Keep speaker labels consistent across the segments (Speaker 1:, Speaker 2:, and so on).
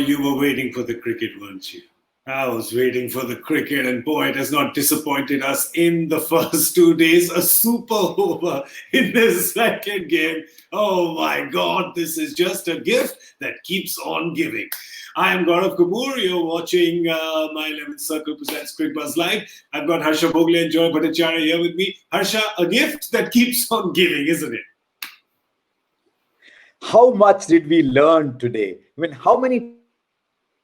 Speaker 1: you were waiting for the cricket, weren't you? I was waiting for the cricket, and boy, it has not disappointed us in the first 2 days. A super over in this second game. Oh my God, this is just a gift that keeps on giving. I am Gaurav Kapur. You're watching My 11th Circle presents Cricbuzz Live. I've got Harsha Bhogle Joy Bhattacharjya here with me. Harsha, a gift that keeps on giving, isn't it?
Speaker 2: How much did we learn today? I mean, how many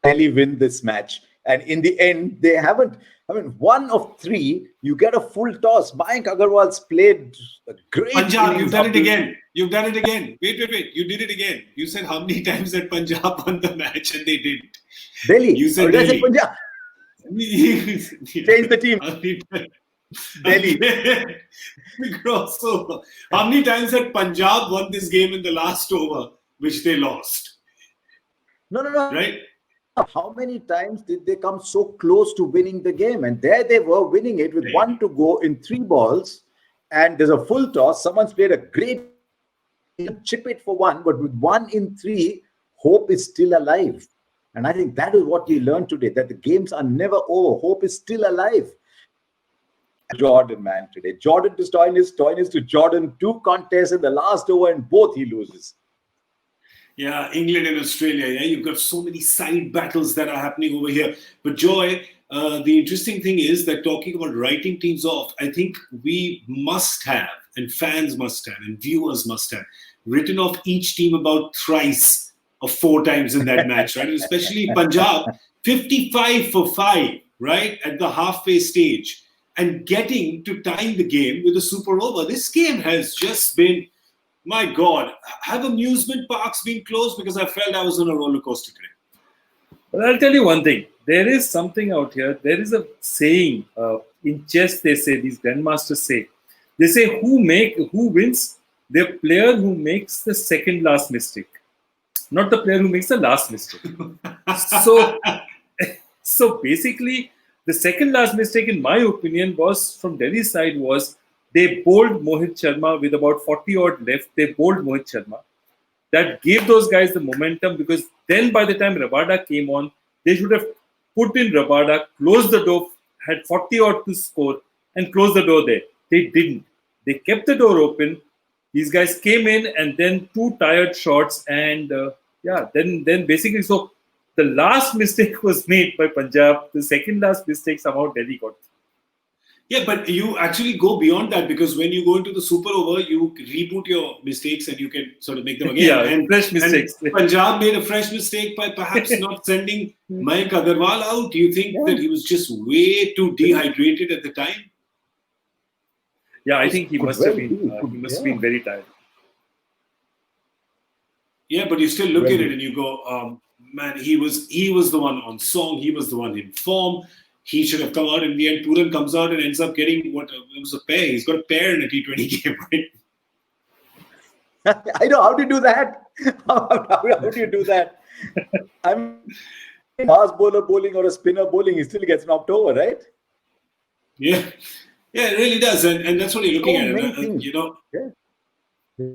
Speaker 2: really win this match? And in the end, they haven't. I mean, 1 of 3, you get a full toss. Mayank Agarwal's played a great
Speaker 1: Punjab, you've done it again. You've done it again. Wait. You did it again. You said how many times that Punjab won the match and they didn't.
Speaker 2: Delhi.
Speaker 1: You said Delhi.
Speaker 2: I said Punjab. Change the team. Delhi.
Speaker 1: So, how many times had Punjab won this game in the last over, which they lost?
Speaker 2: No.
Speaker 1: Right?
Speaker 2: How many times did they come so close to winning the game? And there they were winning it with 1 to go in 3 balls. And there's a full toss. Someone's played a great chip it for 1, but with 1 in 3, hope is still alive. And I think that is what we learned today, that the games are never over. Hope is still alive. Jordan, man, today. Jordan to Stoinis, Stoinis to Jordan. 2 contests in the last over and both he loses.
Speaker 1: Yeah, England and Australia. Yeah, you've got so many side battles that are happening over here. But Joy, the interesting thing is that talking about writing teams off, I think we must have, and fans must have, and viewers must have, written off each team about thrice or 4 times in that match, right? Especially Punjab, 55 for 5, right, at the halfway stage, and getting to time the game with a super over. This game has just been, my God, have amusement parks been closed? Because I felt I was on a roller coaster today.
Speaker 3: Well, I'll tell you one thing. There is something out here. There is a saying in chess. They say, these grandmasters say, they say who wins? The player who makes the second last mistake, not the player who makes the last mistake. So basically, the second last mistake, in my opinion, was from Delhi's side was they bowled Mohit Sharma with about 40 odd left. They bowled Mohit Sharma. That gave those guys the momentum, because then by the time Rabada came on, they should have put in Rabada, closed the door, had 40 odd to score, and closed the door there. They didn't. They kept the door open. These guys came in, and then 2 tired shots, and then basically, so the last mistake was made by Punjab. The second last mistake somehow Delhi got.
Speaker 1: Yeah, but you actually go beyond that, because when you go into the super over, you reboot your mistakes and you can sort of make them again.
Speaker 3: Yeah, and fresh mistakes.
Speaker 1: And Punjab made a fresh mistake by perhaps not sending Mayank Agarwal out. Do you think that he was just way too dehydrated at the time?
Speaker 3: Yeah, I think he must have been very tired.
Speaker 1: Yeah, but you still look at it and you go, man, he was the one on song. He was the one in form. He should have come out. In the end, Puran comes out and ends up getting it was a pair. He's got a pair in a T20 game, right?
Speaker 2: I know. How do you do that? How do you do that? I'm fast bowler bowling or a spinner bowling, he still gets knocked over, right?
Speaker 1: Yeah. Yeah, it really does. And that's what you're looking at. You know.
Speaker 2: Yeah.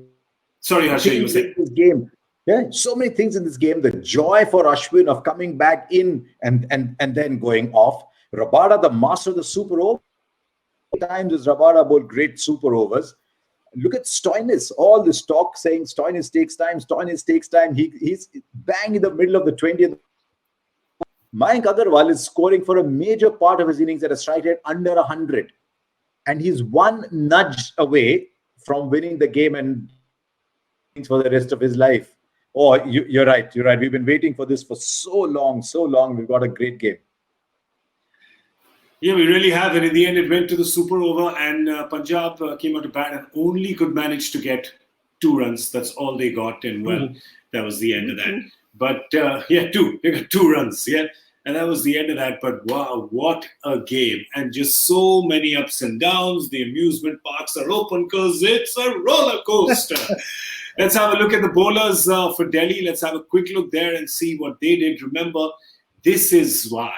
Speaker 1: Sorry, Harsha, you were saying.
Speaker 2: This game. Yeah, so many things in this game. The joy for Ashwin of coming back in and then going off. Rabada, the master of the super over. Times is Rabada bowled great super overs. Look at Stoinis. All this talk saying Stoinis takes time. Stoinis takes time. He's bang in the middle of the 20th. Mayank Agarwal is scoring for a major part of his innings at a strike rate under 100. And he's 1 nudge away from winning the game and for the rest of his life. Oh, you're right. You're right. We've been waiting for this for so long. We've got a great game.
Speaker 1: Yeah, we really have. And in the end, it went to the super over, and Punjab came out to bat and only could manage to get 2 runs. That's all they got. And well, that was the end of that. But 2. They got 2 runs. Yeah. And that was the end of that. But wow, what a game. And just so many ups and downs. The amusement parks are open because it's a roller coaster. Let's have a look at the bowlers for Delhi. Let's have a quick look there and see what they did. Remember, this is why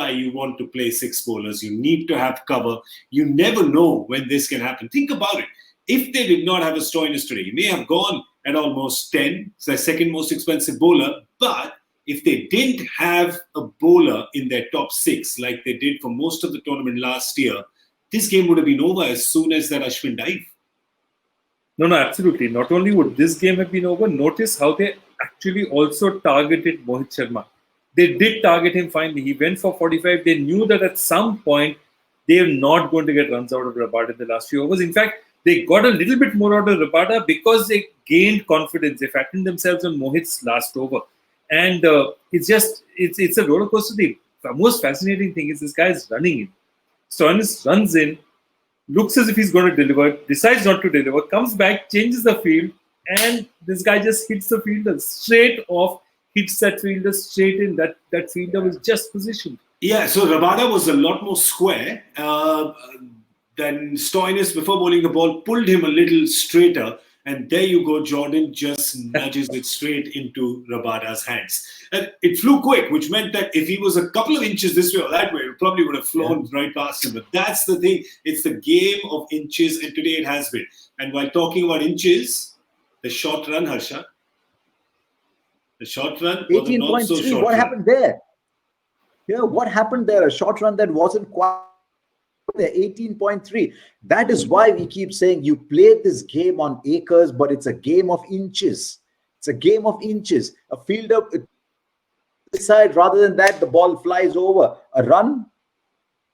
Speaker 1: you want to play 6 bowlers. You need to have cover. You never know when this can happen. Think about it. If they did not have a Stoinis today, he may have gone at almost 10. It's their second most expensive bowler. But if they didn't have a bowler in their top 6, like they did for most of the tournament last year, this game would have been over as soon as that Ashwin dive.
Speaker 3: No, absolutely. Not only would this game have been over, notice how they actually also targeted Mohit Sharma. They did target him finally. He went for 45. They knew that at some point they are not going to get runs out of Rabada in the last few overs. In fact, they got a little bit more out of Rabada because they gained confidence. They fattened themselves on Mohit's last over. And it's a roller coaster. The most fascinating thing is this guy is running in. Stoinis runs in, looks as if he's going to deliver, decides not to deliver, comes back, changes the field, and this guy just hits the fielder straight off, hits that fielder straight in. That fielder was just positioned.
Speaker 1: Yeah, so Rabada was a lot more square than Stoinis before bowling the ball, pulled him a little straighter. And there you go, Jordan just nudges it straight into Rabada's hands. And it flew quick, which meant that if he was a couple of inches this way or that way, it probably would have flown right past him. But that's the thing. It's the game of inches, and today it has been. And while talking about inches, the short run, Harsha. The short run or the not so
Speaker 2: 18.3,
Speaker 1: short
Speaker 2: what
Speaker 1: run?
Speaker 2: happened there? Yeah, what happened there? A short run that wasn't quite there, 18.3. That is why we keep saying you played this game on acres, but it's a game of inches. It's a game of inches. A fielder side, rather than that, the ball flies over. A run.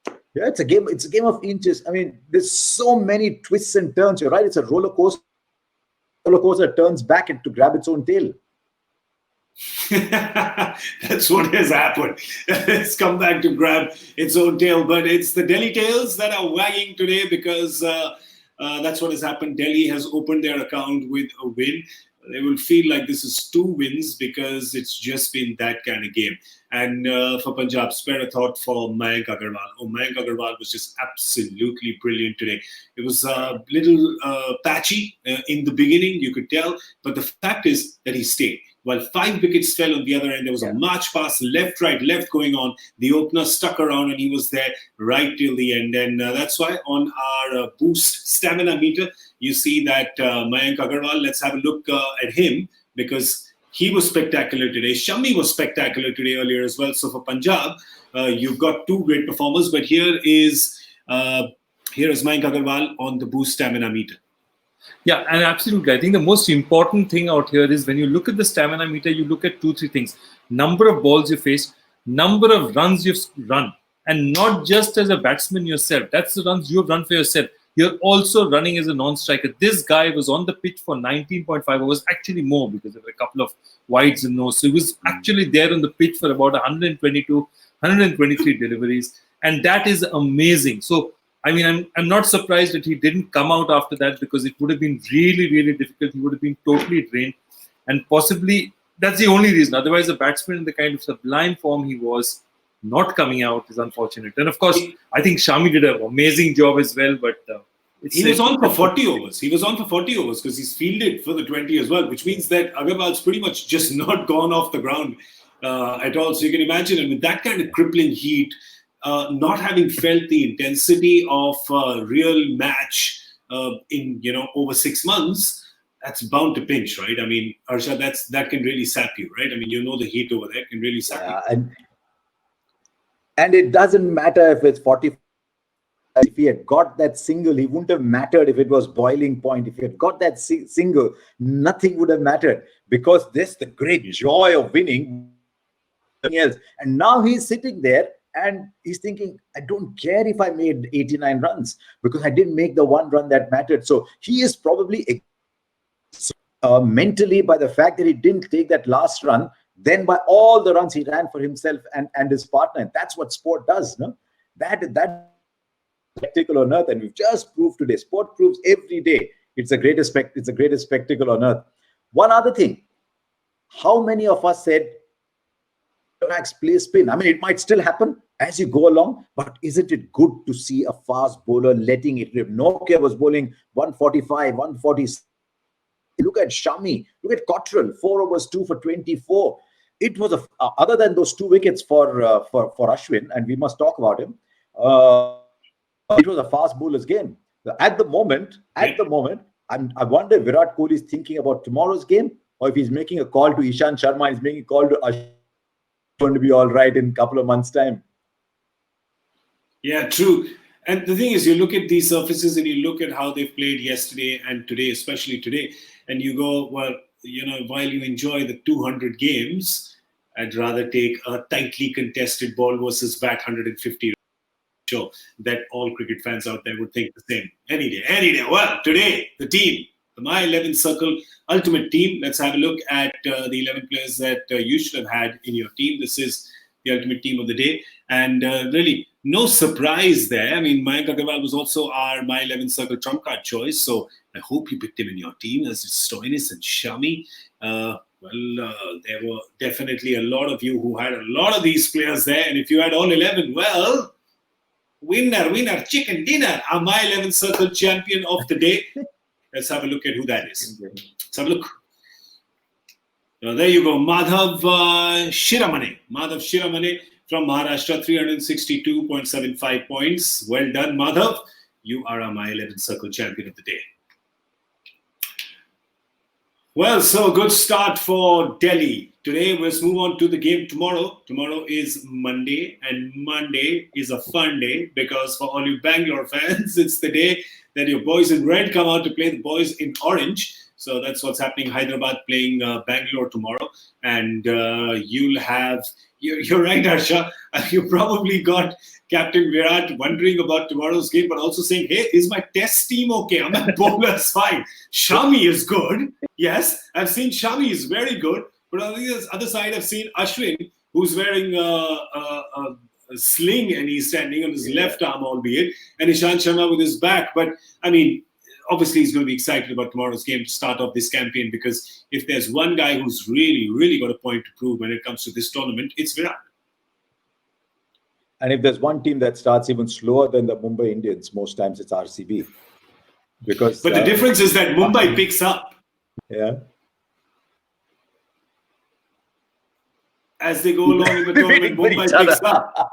Speaker 2: Yeah, it's a game. It's a game of inches. I mean, there's so many twists and turns. You're right. It's a roller coaster. Roller coaster turns back to grab its own tail.
Speaker 1: That's what has happened. It's come back to grab its own tail, but it's the Delhi tails that are wagging today because that's what has happened. Delhi has opened their account with a win. They will feel like this is 2 wins because it's just been that kind of game. And for Punjab, spare a thought for Mayank Agarwal. Oh, Mayank Agarwal was just absolutely brilliant today. It was a little patchy in the beginning, you could tell, but the fact is that he stayed. While 5 wickets fell on the other end, there was a march pass, left, right, left going on. The opener stuck around and he was there right till the end. And that's why on our boost stamina meter, you see that Mayank Agarwal, let's have a look at him because he was spectacular today. Shami was spectacular today earlier as well. So for Punjab, you've got 2 great performers. But here is Mayank Agarwal on the boost stamina meter.
Speaker 3: Yeah, and absolutely. I think the most important thing out here is when you look at the stamina meter, you look at 2-3 things. Number of balls you faced, number of runs you've run. And not just as a batsman yourself. That's the runs you've run for yourself. You're also running as a non-striker. This guy was on the pitch for 19.5 overs, actually more because there were a couple of wides and no's. So he was actually there on the pitch for about 122, 123 deliveries. And that is amazing. So I mean, I'm not surprised that he didn't come out after that because it would have been really, really difficult. He would have been totally drained. And possibly that's the only reason. Otherwise, a batsman in the kind of sublime form he was, not coming out is unfortunate. And of course, I think Shami did an amazing job as well. But
Speaker 1: he was on for 40 overs. He was on for 40 overs because he's fielded for the 20 as well, which means that Agarwal's pretty much just not gone off the ground at all. So you can imagine, and with that kind of crippling heat, not having felt the intensity of a real match in over 6 months, that's bound to pinch, right? I mean, Harsha, that can really sap you, right? I mean, the heat over there can really sap you.
Speaker 2: And it doesn't matter if it's 40. If he had got that single, he wouldn't have mattered if it was boiling point. If he had got that single, nothing would have mattered because this the great joy of winning. Else. And now he's sitting there and he's thinking, I don't care if I made 89 runs because I didn't make the 1 run that mattered. So he is probably mentally by the fact that he didn't take that last run, then by all the runs he ran for himself and his partner. And that's what sport does. No? That spectacle on earth. And we've just proved today. Sport proves every day it's the greatest spectacle on earth. One other thing. How many of us said Max play spin? I mean, it might still happen as you go along, but isn't it good to see a fast bowler letting it rip? Nokia was bowling 145, 146. Look at Shami, look at Cottrell, 4 overs, 2 for 24. It was other than those 2 wickets for Ashwin, and we must talk about him. It was a fast bowler's game. At the moment, I wonder if Virat Kohli is thinking about tomorrow's game, or if he's making a call to Ishant Sharma, he's making a call to Ashwin, going to be all right in a couple of months' time.
Speaker 1: Yeah, true. And the thing is, you look at these surfaces and you look at how they've played yesterday and today, especially today, and you go, well, while you enjoy the 200 games, I'd rather take a tightly contested ball versus bat 150. Sure that all cricket fans out there would think the same. Any day. Well, today, the team, the My 11 Circle Ultimate Team. Let's have a look at the 11 players that you should have had in your team. This is the Ultimate Team of the day. And really, no surprise there. I mean, Mayank was also our My 11 Circle trump card choice. So I hope you picked him in your team, as Stoinis and Shami. There were definitely a lot of you who had a lot of these players there. And if you had all 11, well, winner, chicken dinner, our My 11 Circle champion of the day. Let's have a look at who that is. Let's have a look. There you go, Madhav Shiramane. Madhav Shiramane from Maharashtra, 362.75 points. Well done, Madhav. You are our My 11 Circle champion of the day. Well, so good start for Delhi. Today, let's move on to the game tomorrow. Tomorrow is Monday, and Monday is a fun day because for all you Bangalore fans, it's the day that your boys in red come out to play the boys in orange. So that's what's happening. Hyderabad playing Bangalore tomorrow. And you'll have... You're right, Harsha. You probably got Captain Virat wondering about tomorrow's game, but also saying, hey, is my test team okay? Are my bowlers fine? Shami is good. Yes, I've seen Shami is very good. But on the other side, I've seen Ashwin, who's wearing a sling and he's standing on his left arm, albeit, and Ishant Sharma with his back. But, I mean, obviously he's going to be excited about tomorrow's game to start off this campaign, because if there's one guy who's really, really got a point to prove when it comes to this tournament, it's Virat.
Speaker 2: And if there's one team that starts even slower than the Mumbai Indians, most times it's RCB. But
Speaker 1: the difference is that Mumbai picks up.
Speaker 2: Yeah.
Speaker 1: As they go along in the tournament, Mumbai picks up.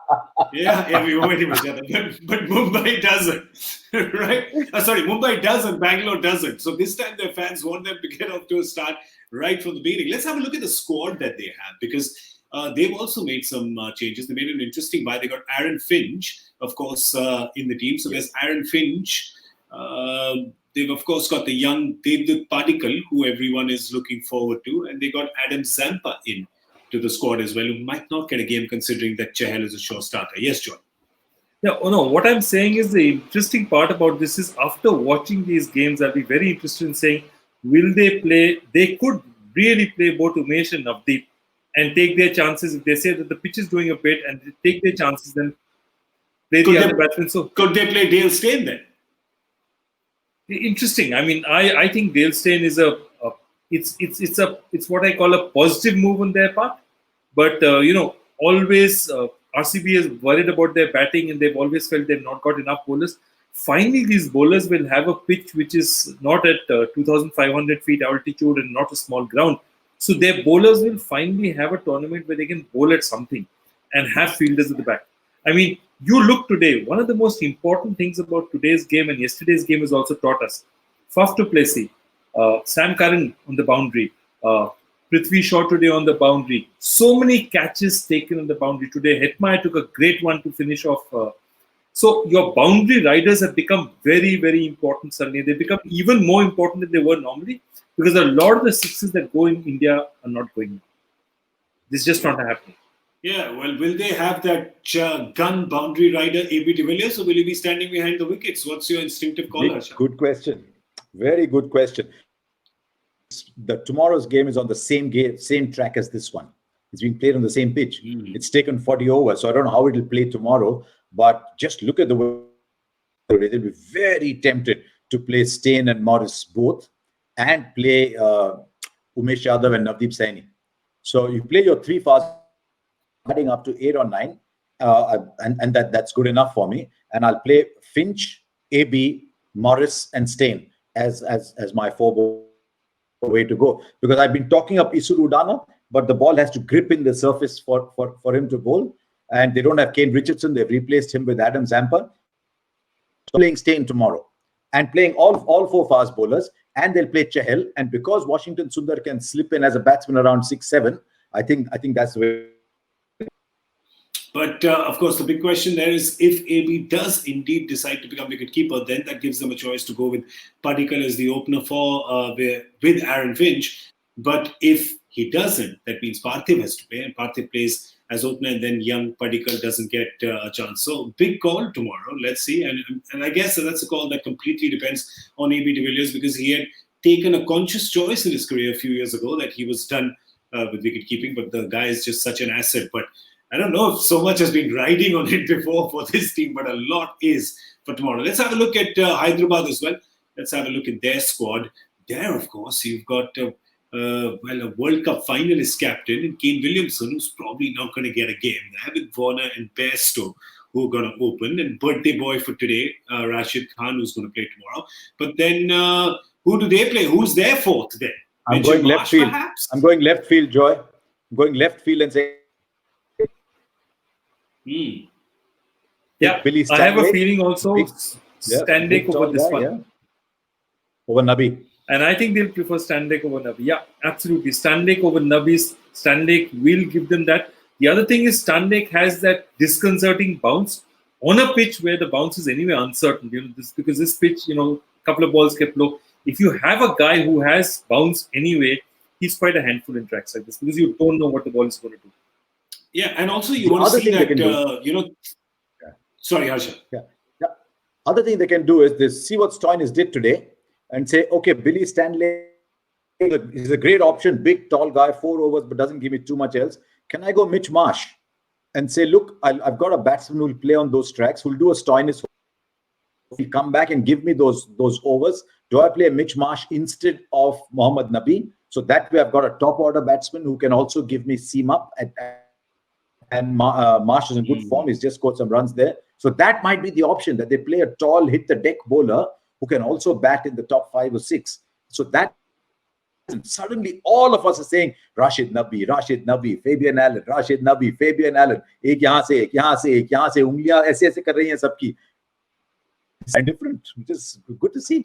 Speaker 1: Yeah, we were waiting for each other. But Mumbai doesn't, right? Sorry, Mumbai doesn't, Bangalore doesn't. So this time their fans want them to get off to a start right from the beginning. Let's have a look at the squad that they have, because they've also made some changes. They made an interesting buy. They got Aaron Finch, of course, in the team. So there's Aaron Finch. They've, of course, got the young Devdutt Padikkal, who everyone is looking forward to. And they got Adam Zampa in to the squad as well, who might not get a game considering that Chahal is a sure starter. Yes, John.
Speaker 3: Yeah, no, what I'm saying is the interesting part about this is after watching these games, I'll be very interested in saying, will they play? They could really play both Umesh and Navdeep and take their chances. If they say that the pitch is doing a bit and they take their chances, then play the other batsmen. So
Speaker 1: could they play Dale Steyn then?
Speaker 3: Interesting. I mean, I think Dale Steyn is it's what I call a positive move on their part. But always RCB is worried about their batting, and they've always felt they've not got enough bowlers. Finally, these bowlers will have a pitch which is not at 2,500 feet altitude and not a small ground. So their bowlers will finally have a tournament where they can bowl at something and have fielders at the back. I mean, you look today, one of the most important things about today's game and yesterday's game has also taught us. Faf du Plessis, Sam Curran on the boundary, Prithvi Shaw today on the boundary. So many catches taken on the boundary today. Hetmyer took a great one to finish off. So your boundary riders have become very, very important suddenly. They become even more important than they were normally, because a lot of the sixes that go in India are not going. This is just not happening.
Speaker 1: Yeah, well, will they have that gun boundary rider AB de Villiers, or will he be standing behind the wickets? What's your instinctive call, Harsha?
Speaker 2: Good question. Very good question. Tomorrow's game is on the same track as this one. It's being played on the same pitch. It's taken 40 overs, so I don't know how it will play tomorrow. But just look at the way they'll be very tempted to play Steyn and Morris both, and play Umesh Yadav and Navdeep Saini. So you play your three fast, adding up to 8 or 9, and that's good enough for me. And I'll play Finch, AB, Morris, and Steyn as my 4 way to go, because I've been talking up Isuru Udana, but the ball has to grip in the surface for him to bowl, and they don't have Kane Richardson. They've replaced him with Adam Zampa. So playing Steyn tomorrow and playing all 4 fast bowlers. and they'll play Chahal. And because Washington Sundar can slip in as a batsman around 6-7, I think that's the way.
Speaker 1: But of course, the big question there is if AB does indeed decide to become wicketkeeper, then that gives them a choice to go with Padikkal as the opener for with Aaron Finch. But if he doesn't, that means Parthiv has to play, and Parthiv plays as opener, and then young Padikkal doesn't get a chance. So big call tomorrow. Let's see. And I guess that's a call that completely depends on AB de Villiers, because he had taken a conscious choice in his career a few years ago that he was done with wicket keeping. But the guy is just such an asset. But I don't know if so much has been riding on it before for this team, but a lot is for tomorrow. Let's have a look at Hyderabad as well. Let's have a look at their squad. There, of course, you've got a World Cup finalist captain in Kane Williamson, who's probably not going to get a game there, with Warner and Bairstow, who are going to open, and birthday boy for today, Rashid Khan, who's going to play tomorrow. But then, who do they play? Who's their fourth then?
Speaker 2: I'm going left field. Perhaps? I'm going left field, Joy. I'm going left field and say.
Speaker 3: Yeah,
Speaker 2: Billy
Speaker 3: I have a feeling also Standek over this one.
Speaker 2: Yeah. Over Nabi.
Speaker 3: And I think they'll prefer Standek over Nabi. Yeah, absolutely. Standek over Nabi. Standek will give them that. The other thing is Standek has that disconcerting bounce on a pitch where the bounce is anyway uncertain. Because this pitch, a couple of balls kept low. If you have a guy who has bounce anyway, he's quite a handful in tracks like this, because you don't know what the ball is going to do.
Speaker 1: Yeah, and also you want to see that, Sorry, Harsha.
Speaker 2: Yeah. Other thing they can do is this: see what Stoinis did today and say, okay, Billy Stanley is a great option, big, tall guy, 4 overs, but doesn't give me too much else. Can I go Mitch Marsh and say, look, I've got a batsman who will play on those tracks, who'll do a Stoinis, he'll come back and give me those overs. Do I play Mitch Marsh instead of Mohammad Nabi? So that way I've got a top order batsman who can also give me seam up and Marsh is in good form. He's just scored some runs there. So that might be the option, that they play a tall, hit the deck bowler who can also bat in the top 5 or 6. So that suddenly all of us are saying Rashid Nabi, Fabian Allen, Rashid Nabi, Fabian Allen. एक यहाँ से, एक यहाँ से, एक यहाँ से, उंगलियाँ ऐसे कर रही हैं सबकी. It's different. Just good to see.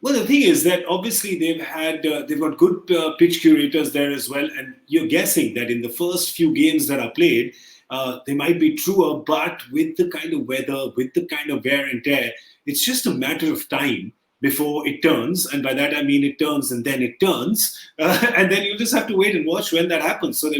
Speaker 1: Well, the thing is that obviously they've got good pitch curators there as well, and you're guessing that in the first few games that are played, they might be truer, but with the kind of weather, with the kind of wear and tear, it's just a matter of time before it turns. And by that I mean it turns and then it turns, and then you just have to wait and watch when that happens. So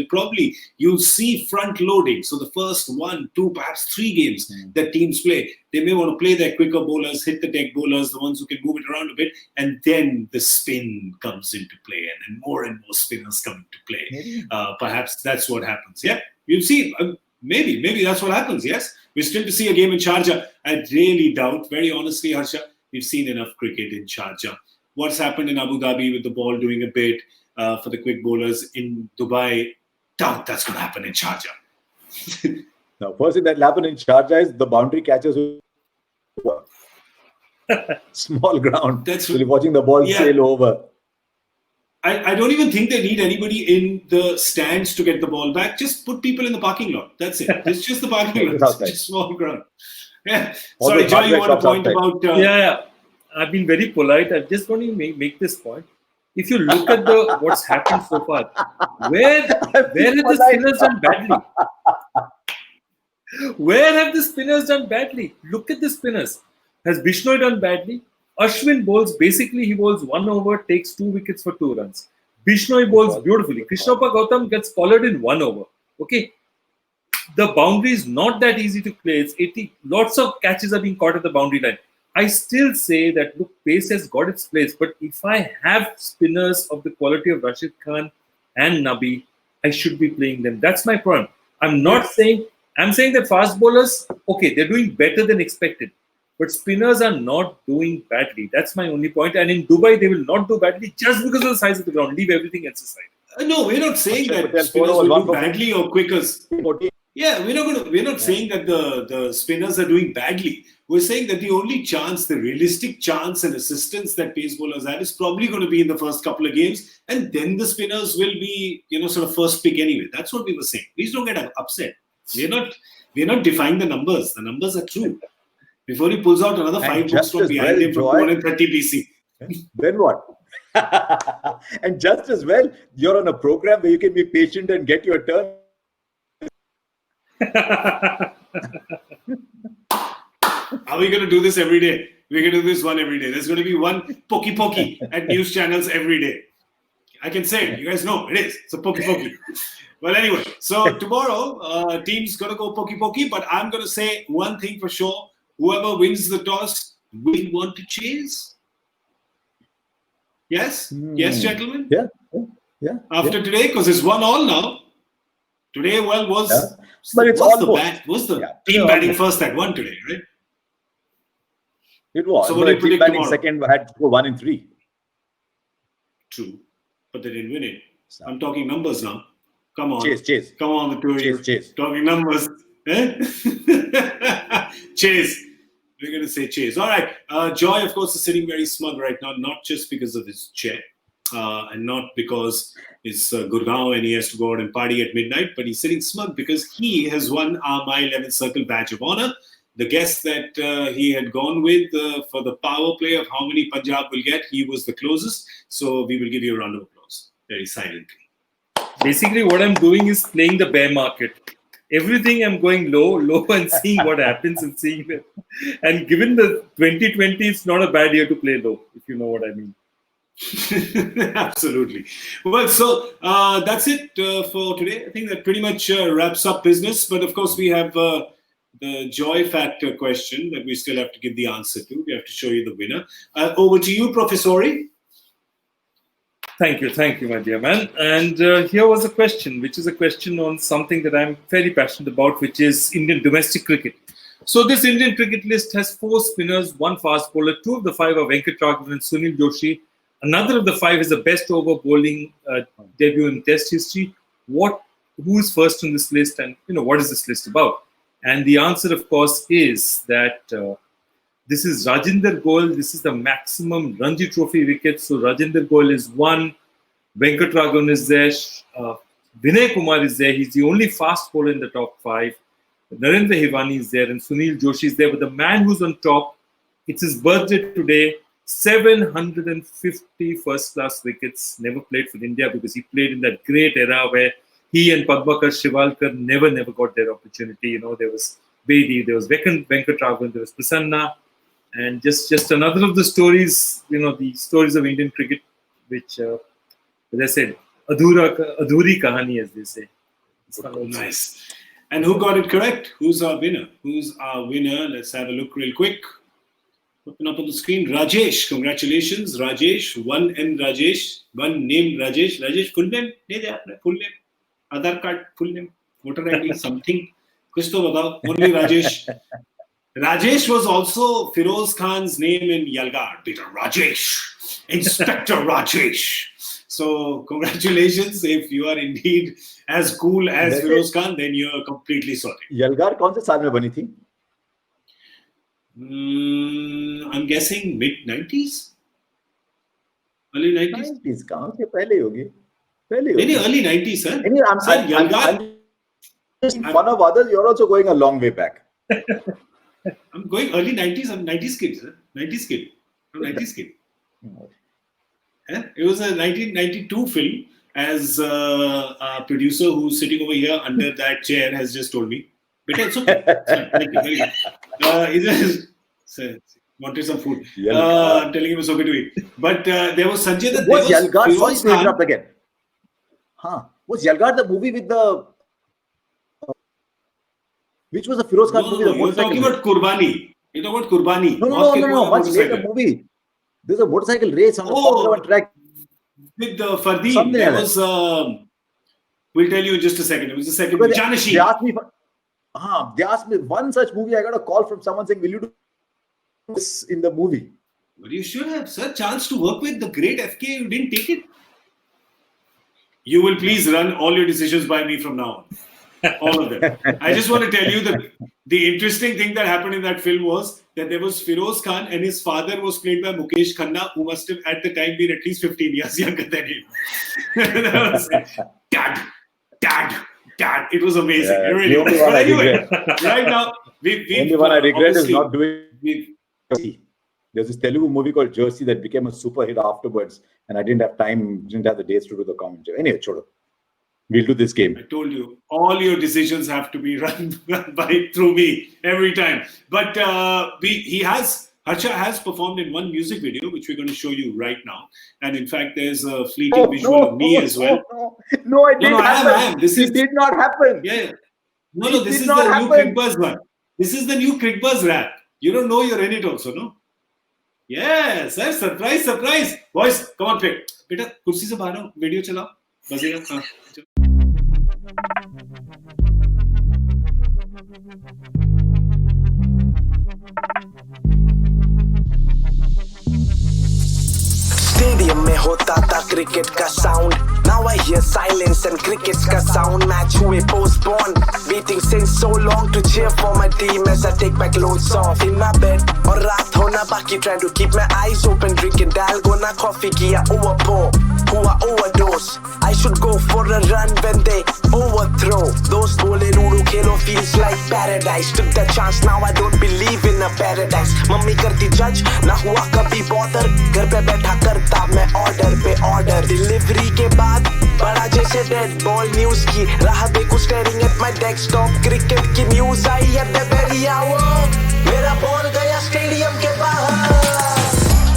Speaker 1: you'll see front loading. So the first 1, 2, perhaps 3 games that teams play, they may want to play their quicker bowlers, hit the deck bowlers, the ones who can move it around a bit, and then the spin comes into play, and then more and more spinners come into play. Perhaps that's what happens. Yeah, you'll see. Maybe that's what happens. Yes, we're still to see a game in Sharjah. I really doubt, very honestly, Harsha, we've seen enough cricket in Sharjah. What's happened in Abu Dhabi with the ball doing a bit for the quick bowlers in Dubai, doubt that's going to happen in Sharjah.
Speaker 2: Now, first thing that will happen in Sharjah is the boundary catchers small ground. That's really watching the ball sail over.
Speaker 1: I don't even think they need anybody in the stands to get the ball back. Just put people in the parking lot. That's it. It's just the parking lot. It's just small ground. Yeah. Sorry, Joy, you want to point about...
Speaker 3: Yeah. I've been very polite. I just want to make this point. If you look at what's happened so far, where have the spinners done badly? Where have the spinners done badly? Look at the spinners. Has Bishnoi done badly? Ashwin bowls, basically he bowls 1 over, takes 2 wickets for 2 runs. Bishnoi bowls beautifully. Krishnappa Gautam gets collared in 1 over. Okay. The boundary is not that easy to play. It's 80. Lots of catches are being caught at the boundary line. I still say that, look, pace has got its place. But if I have spinners of the quality of Rashid Khan and Nabi, I should be playing them. That's my point. I'm saying that fast bowlers, okay, they're doing better than expected. But spinners are not doing badly. That's my only point. And in Dubai, they will not do badly just because of the size of the ground. Leave everything else aside.
Speaker 1: No, we're not saying that spinners will do badly or quickers. Yeah, we're not saying that the spinners are doing badly. We're saying that the only chance, the realistic chance and assistance that pace bowlers have is probably going to be in the first couple of games, and then the spinners will be, sort of first pick anyway. That's what we were saying. Please don't get upset. We're not defying the numbers. The numbers are true. Before he pulls out another 5 books from behind him for 230 BC.
Speaker 2: Then what? And just as well, you're on a program where you can be patient and get your turn.
Speaker 1: Are we going to do this every day? We're going to do this one every day. There's going to be one pokey at news channels every day. I can say it. You guys know it is. It's a pokey. Well, anyway, so tomorrow, team's going to go pokey, but I'm going to say one thing for sure. Whoever wins the toss will want to chase. Yes? Yes, gentlemen?
Speaker 2: Yeah.
Speaker 1: After today, because it's 1-1 now. Today, was
Speaker 2: but it's
Speaker 1: was the team batting first that won today, right?
Speaker 2: It was.
Speaker 1: So what do you predict
Speaker 2: batting
Speaker 1: tomorrow?
Speaker 2: second had to go 1 in 3.
Speaker 1: True, but they didn't win it. I'm talking numbers now. Come on.
Speaker 2: Chase.
Speaker 1: Come on, the two of you.
Speaker 2: Chase.
Speaker 1: Talking numbers. Chase. We're going to say chase. All right. Joy, of course, is sitting very smug right now, not just because of his chair and not because it's Gurgaon and he has to go out and party at midnight, but he's sitting smug because he has won our My 11th Circle Badge of Honor. The guess that he had gone with for the power play of how many Punjab will get, he was the closest. So we will give you a round of applause very silently.
Speaker 3: Basically, what I'm doing is playing the bear market. Everything I'm going low and seeing what happens and seeing it. And given the 2020, it's not a bad year to play low, if you know what I mean.
Speaker 1: Absolutely. Well, so that's it for today. I think that pretty much wraps up business. But of course, we have the joy factor question that we still have to give the answer to. We have to show you the winner. Over to you, Professori.
Speaker 3: Thank you, my dear man. And here was a question, which is a question on something that I'm very passionate about, which is Indian domestic cricket. So this Indian cricket list has 4 spinners, 1 fast bowler. 2 of the 5 are Venkatragavan and Sunil Joshi. Another of the 5 is the best over bowling debut in Test history. Who is first on this list, and what is this list about? And the answer, of course, is that this is Rajinder Goel. This is the maximum Ranji Trophy wicket. So Rajinder Goel is 1. Venkatragavan is there. Vinay Kumar is there. He's the only fast bowler in the top 5. Narendra Hivani is there, and Sunil Joshi is there. But the man who's on top, it's his birthday today. 750 first-class wickets. Never played for India because he played in that great era where he and Padmakar Shivalkar never got their opportunity. There was Bedi, there was Venkatragavan, there was Prasanna. And just another of the stories, the stories of Indian cricket, which, as I said, adhuri kahani, as they say.
Speaker 1: Nice. And who got it correct? Who's our winner? Let's have a look real quick. Open up on the screen. Rajesh. Congratulations, Rajesh. 1M Rajesh. 1 name Rajesh. Rajesh, full name? Full name. Aadhaar card, full name. Voter ID, something. Kuch to batao. Only Rajesh. Rajesh was also Firoz Khan's name in Yalgar. Peter Rajesh. Inspector Rajesh. So, congratulations. If you are indeed as cool as Firoz Khan, then you're completely sorted.
Speaker 2: Yalgar कौन से साल में बनी थी?
Speaker 1: I'm guessing mid-90s? Early 90s?
Speaker 2: 90s कहाँ से पहले होगी?
Speaker 1: Early 90s, sir.
Speaker 2: Anyway, I'm one of others. You're also going a long way back.
Speaker 1: I'm going early 90s. I'm 90s kid, sir. 90s kid. I'm 90s kid. It was a 1992 film, as a producer who's sitting over here under that chair has just told me. But it's okay. Thank you. Very good. He just wanted some food. I'm telling him it's okay to eat. But there was Sanjay Dutt.
Speaker 2: Was Yalgar? Sorry to interrupt again. Was Yalgar the movie with the... Which was the Firoz Khan movie?
Speaker 1: No, you're talking about Kurbani. You're talking about Kurbani.
Speaker 2: No. Much later movie. There's a motorcycle race on the Formula 1 track.
Speaker 1: With Fardeen. There was... we'll tell you in just a second. It was the second movie. Janashi.
Speaker 2: They asked me one such movie. I got a call from someone saying, will you do this in the movie?
Speaker 1: But you should have, sir. Chance to work with the great FK. You didn't take it. You will please run all your decisions by me from now on. All of them. I just want to tell you that the interesting thing that happened in that film was that there was Firoz Khan and his father was played by Mukesh Khanna, who must have at the time been at least 15 years younger than him. That was, Dad. It was amazing. It really was. But anyway, right now,
Speaker 2: the only one I regret is not doing. They There's this Telugu movie called Jersey that became a super hit afterwards, and I didn't have the days to do the commentary. Anyway, chodo. We'll do this game.
Speaker 1: I told you, all your decisions have to be run through me every time. But Harsha has performed in one music video, which we're going to show you right now. And in fact, there's a fleeting visual of me as well.
Speaker 2: No, it didn't happen.
Speaker 1: I am. This
Speaker 2: did not happen.
Speaker 1: Yeah. No, this is the new Cricbuzz one. This is the new Cricbuzz rap. You don't know you're in it also, no? Yes, surprise. Boys, come on, play. Beta, kursi se bahar video chalao. Bazega.
Speaker 4: Stadium में होता था cricket का sound Now I hear silence and cricket's का sound match हुए postpone Waiting since so long to cheer for my team as I take my clothes off in my bed और रात होना बाकी trying to keep my eyes open drinking dalgona coffee किया overpour हुआ overdose I should go for a run when they overthrow Those बोले ludo Khelo feels like paradise Took the chance now I don't believe in a paradise mummy करती judge ना हुआ कभी bother घर पे बैठा करता मैं order पे order delivery के बाद बड़ा जैसे डेड बॉल न्यूज की राह देखूं staring at my desktop cricket की न्यूज आई at the very hour मेरा बॉल गया स्टेडियम के बाहर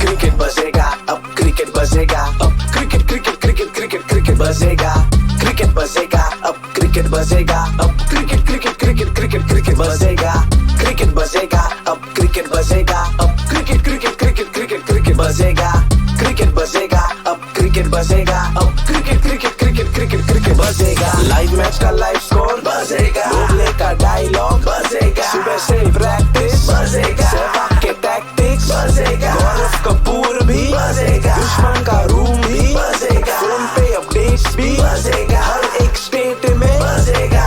Speaker 4: क्रिकेट बजेगा अब क्रिकेट बजेगा अब cricket cricket cricket cricket cricket बजेगा क्रिकेट बजेगा अब क्रिकेट बजेगा अब cricket cricket cricket cricket cricket बजेगा क्रिकेट बजेगा अब क्रिकेट बजेगा अब cricket cricket cricket cricket cricket बजेगा क्रिकेट बजेगा अब क्रिकेट बजेगा अब cricket cricket cricket cricket cricket बजेगा लाइव मैच का लाइव स्कोर बजेगा बोले का डायलॉग बजेगा सुबह से प्रैक्टिस बजेगा सहवाग के टैक्टिक्स बजेगा गौरव कपूर भी बजेगा दुश्मन का रूम भी बजेगा फोन पे अपडेट्स भी बजेगा हर एक स्टेट में बजेगा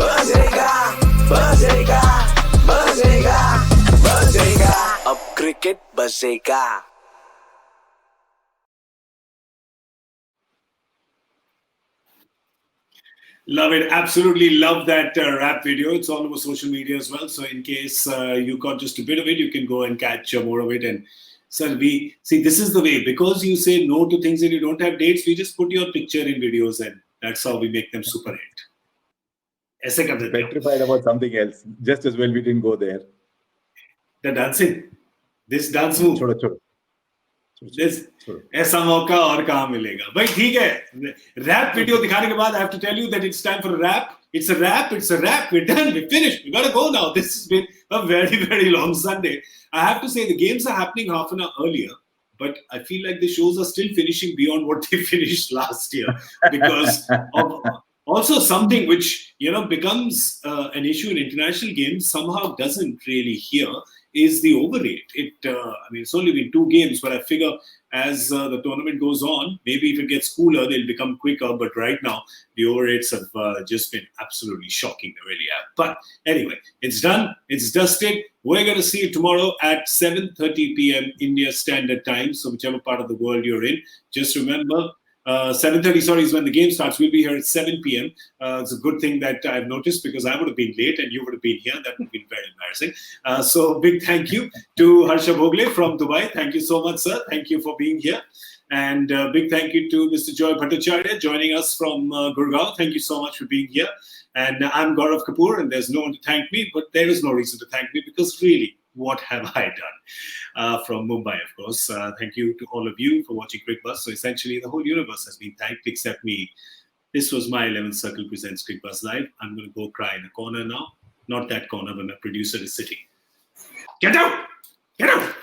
Speaker 4: बजेगा बजेगा बजेगा बजेगा अब क्रिकेट बजेगा
Speaker 1: Love it. Absolutely love that rap video. It's all over social media as well. So in case you got just a bit of it, you can go and catch more of it. And sir, this is the way. Because you say no to things and you don't have dates, we just put your picture in videos and that's how we make them super hit. ऐसे कर देते हैं.
Speaker 2: Petrified about something else. Just as well we didn't go there.
Speaker 1: The dancing. This dance move.
Speaker 2: छोड़ो.
Speaker 1: ऐसा मौका और कहाँ मिलेगा भाई ठीक है रैप वीडियो दिखाने के बाद I have to tell you that it's time for a rap. It's a wrap. We're done. We're finished. We gotta go now. This has been a very, very long Sunday. I have to say the games are happening half an hour earlier, but I feel like the shows are still finishing beyond what they finished last year because of also something which becomes an issue in international games somehow doesn't really here is the overrate. It's only been 2 games, but I figure as the tournament goes on, maybe if it gets cooler, they'll become quicker. But right now, the overrates have just been absolutely shocking. They really have. But anyway, it's done. It's dusted. We're going to see you tomorrow at 7:30 p.m. India Standard Time. So whichever part of the world you're in, just remember, 7:30, is when the game starts. We'll be here at 7 p.m. It's a good thing that I've noticed because I would have been late and you would have been here. That would have been very embarrassing. So big thank you to Harsha Bhogle from Dubai. Thank you so much, sir. Thank you for being here. And big thank you to Mr. Joy Bhattacharjya joining us from Gurgaon. Thank you so much for being here. And I'm Gaurav Kapur and there's no one to thank me, but there is no reason to thank me because really, what have I done? From Mumbai, of course. Thank you to all of you for watching Cricbuzz. So essentially, the whole universe has been thanked except me. This was my 11th Circle Presents Cricbuzz Live. I'm going to go cry in a corner now. Not that corner where my producer is sitting. Get out! Get out!